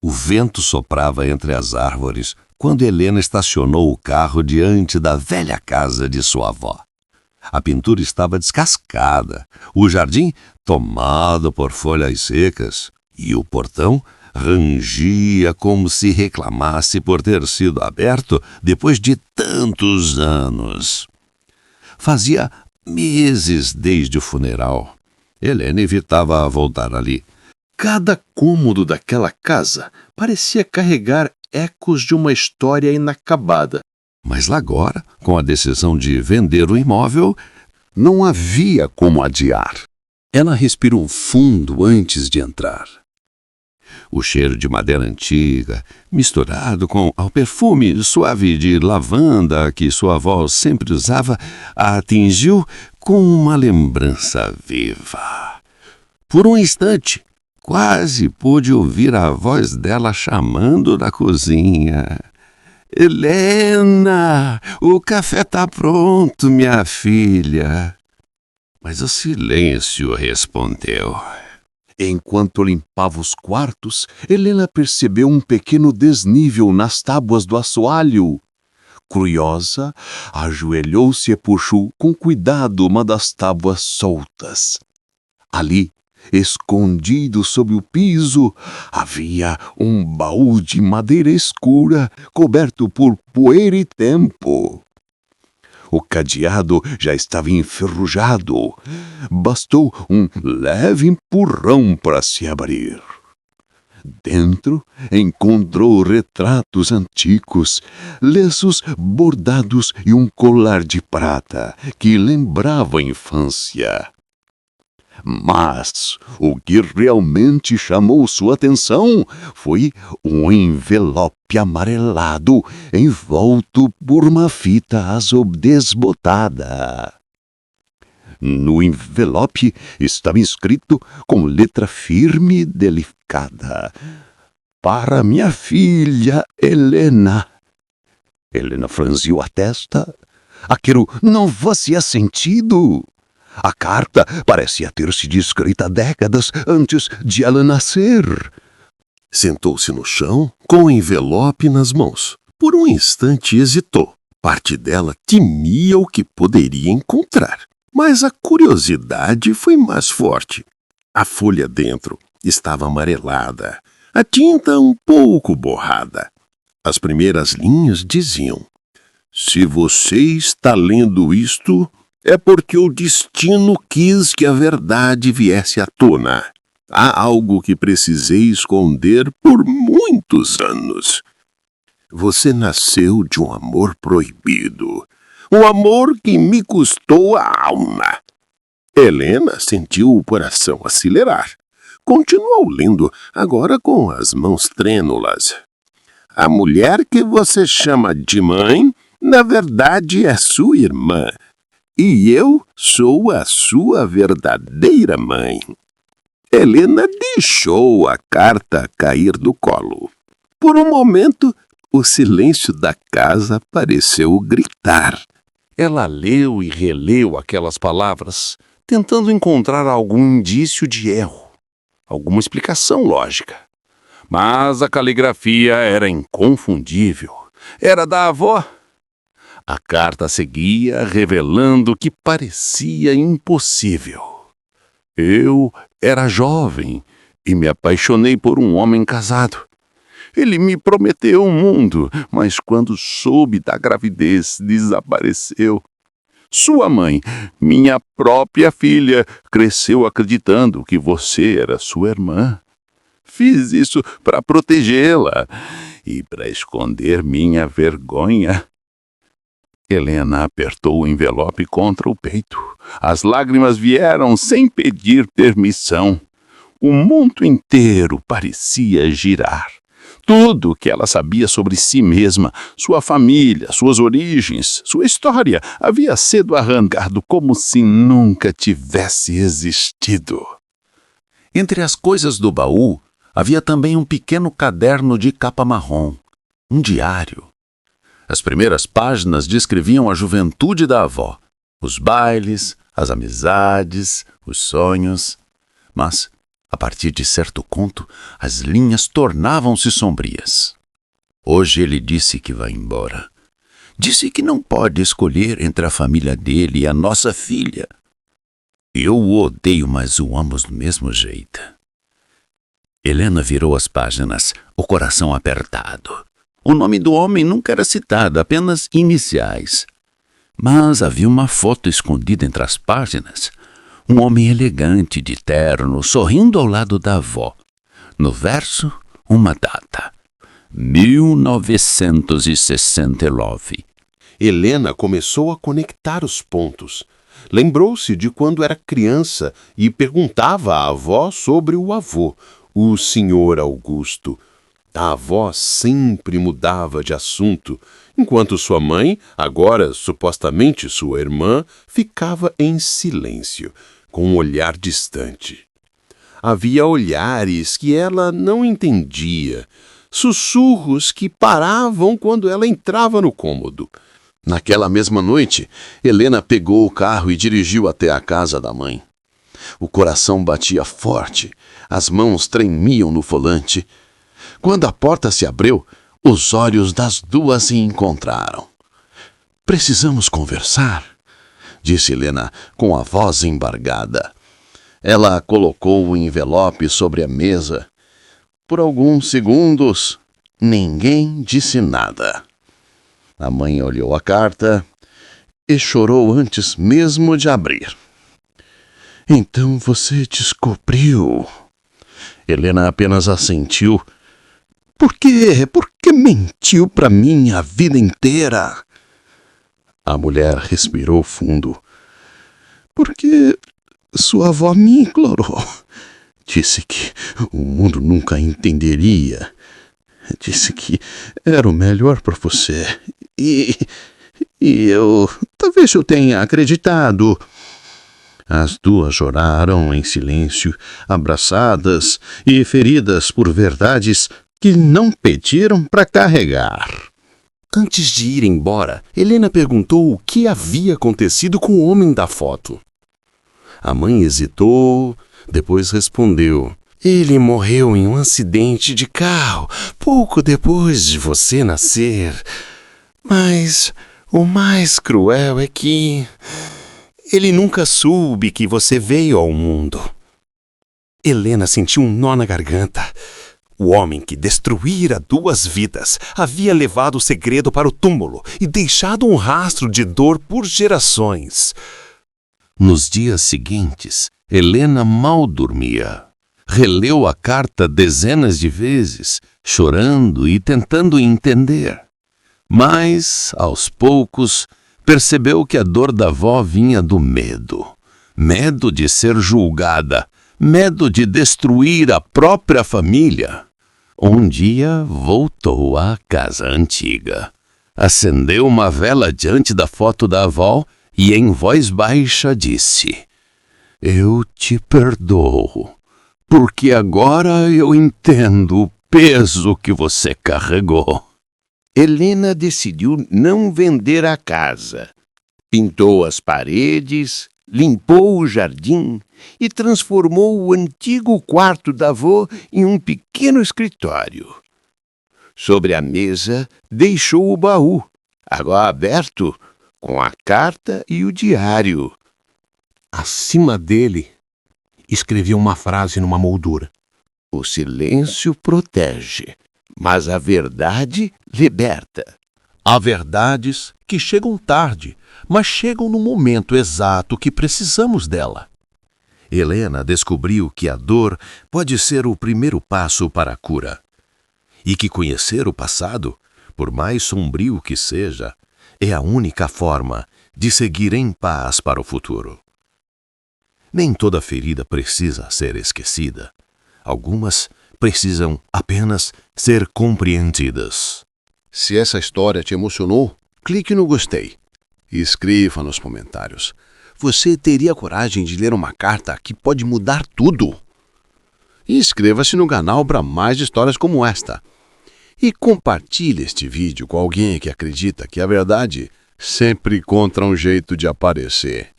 O vento soprava entre as árvores quando Helena estacionou o carro diante da velha casa de sua avó. A pintura estava descascada, o jardim tomado por folhas secas e o portão rangia como se reclamasse por ter sido aberto depois de tantos anos. Fazia meses desde o funeral. Helena evitava voltar ali. Cada cômodo daquela casa parecia carregar ecos de uma história inacabada. Mas agora, com a decisão de vender o imóvel, não havia como adiar. Ela respirou fundo antes de entrar. O cheiro de madeira antiga, misturado com o perfume suave de lavanda que sua avó sempre usava, a atingiu com uma lembrança viva. Por um instante, quase pude ouvir a voz dela chamando da cozinha. Helena, o café está pronto, minha filha. Mas o silêncio respondeu. Enquanto limpava os quartos, Helena percebeu um pequeno desnível nas tábuas do assoalho. Curiosa, ajoelhou-se e puxou com cuidado uma das tábuas soltas. Ali, escondido sob o piso, havia um baú de madeira escura, coberto por poeira e tempo. O cadeado já estava enferrujado. Bastou um leve empurrão para se abrir. Dentro encontrou retratos antigos, lenços bordados e um colar de prata que lembrava a infância. Mas o que realmente chamou sua atenção foi um envelope amarelado envolto por uma fita azul desbotada. No envelope estava escrito com letra firme e delicada: "Para minha filha Helena." Helena franziu a testa. Aquilo não fazia sentido. A carta parecia ter sido escrita décadas antes de ela nascer. Sentou-se no chão, com o envelope nas mãos. Por um instante hesitou. Parte dela temia o que poderia encontrar. Mas a curiosidade foi mais forte. A folha dentro estava amarelada, a tinta um pouco borrada. As primeiras linhas diziam: "Se você está lendo isto, é porque o destino quis que a verdade viesse à tona. Há algo que precisei esconder por muitos anos. Você nasceu de um amor proibido, um amor que me custou a alma." Helena sentiu o coração acelerar. Continuou lendo, agora com as mãos trêmulas. "A mulher que você chama de mãe, na verdade é sua irmã. E eu sou a sua verdadeira mãe." Helena deixou a carta cair do colo. Por um momento, o silêncio da casa pareceu gritar. Ela leu e releu aquelas palavras, tentando encontrar algum indício de erro, alguma explicação lógica. Mas a caligrafia era inconfundível. Era da avó. A carta seguia, revelando o que parecia impossível. Eu era jovem e me apaixonei por um homem casado. Ele me prometeu um mundo, mas quando soube da gravidez, desapareceu. Sua mãe, minha própria filha, cresceu acreditando que você era sua irmã. Fiz isso para protegê-la e para esconder minha vergonha. Helena apertou o envelope contra o peito. As lágrimas vieram sem pedir permissão. O mundo inteiro parecia girar. Tudo o que ela sabia sobre si mesma, sua família, suas origens, sua história, havia sido arrancado como se nunca tivesse existido. Entre as coisas do baú, havia também um pequeno caderno de capa marrom, um diário. As primeiras páginas descreviam a juventude da avó, os bailes, as amizades, os sonhos. Mas A partir de certo ponto, as linhas tornavam-se sombrias. Hoje ele disse que vai embora. Disse que não pode escolher entre a família dele e a nossa filha. Eu o odeio, mas o amo do mesmo jeito. Helena virou as páginas, o coração apertado. O nome do homem nunca era citado, apenas iniciais. Mas havia uma foto escondida entre as páginas. Um homem elegante de terno, sorrindo ao lado da avó. No verso, uma data. 1969. Helena começou a conectar os pontos. Lembrou-se de quando era criança e perguntava à avó sobre o avô, o Sr. Augusto. A avó sempre mudava de assunto, enquanto sua mãe, agora supostamente sua irmã, ficava em silêncio, com um olhar distante. Havia olhares que ela não entendia, sussurros que paravam quando ela entrava no cômodo. Naquela mesma noite, Helena pegou o carro e dirigiu até a casa da mãe. O coração batia forte, as mãos tremiam no volante. Quando a porta se abriu, os olhos das duas se encontraram. "Precisamos conversar", disse Helena com a voz embargada. Ela colocou o envelope sobre a mesa. Por alguns segundos, ninguém disse nada. A mãe olhou a carta e chorou antes mesmo de abrir. "Então você descobriu?" Helena apenas assentiu. Por quê? Por que mentiu para mim a vida inteira?" A mulher respirou fundo. "Porque sua avó me implorou. Disse que o mundo nunca entenderia. Disse que era o melhor para você. E talvez eu tenha acreditado." As duas choraram em silêncio, abraçadas e feridas por verdades que não pediram para carregar. Antes de ir embora, Helena perguntou o que havia acontecido com o homem da foto. A mãe hesitou, depois respondeu: "Ele morreu em um acidente de carro, pouco depois de você nascer. Mas o mais cruel é que ele nunca soube que você veio ao mundo." Helena sentiu um nó na garganta. O homem que destruíra 2 vidas havia levado o segredo para o túmulo e deixado um rastro de dor por gerações. Nos dias seguintes, Helena mal dormia. Releu a carta dezenas de vezes, chorando e tentando entender. Mas, aos poucos, percebeu que a dor da avó vinha do medo. Medo de ser julgada, medo de destruir a própria família. Um dia voltou à casa antiga. Acendeu uma vela diante da foto da avó e em voz baixa disse: "Eu te perdoo, porque agora eu entendo o peso que você carregou." Helena decidiu não vender a casa. Pintou as paredes, limpou o jardim e transformou o antigo quarto da avó em um pequeno escritório. Sobre a mesa, deixou o baú, agora aberto, com a carta e o diário. Acima dele, escreveu uma frase numa moldura: "O silêncio protege, mas a verdade liberta." "Há verdades que chegam tarde, mas chegam no momento exato que precisamos dela." Helena descobriu que a dor pode ser o primeiro passo para a cura. E que conhecer o passado, por mais sombrio que seja, é a única forma de seguir em paz para o futuro. Nem toda ferida precisa ser esquecida. Algumas precisam apenas ser compreendidas. Se essa história te emocionou, clique no gostei e escreva nos comentários. Você teria coragem de ler uma carta que pode mudar tudo? E inscreva-se no canal para mais histórias como esta. E compartilhe este vídeo com alguém que acredita que a verdade sempre encontra um jeito de aparecer.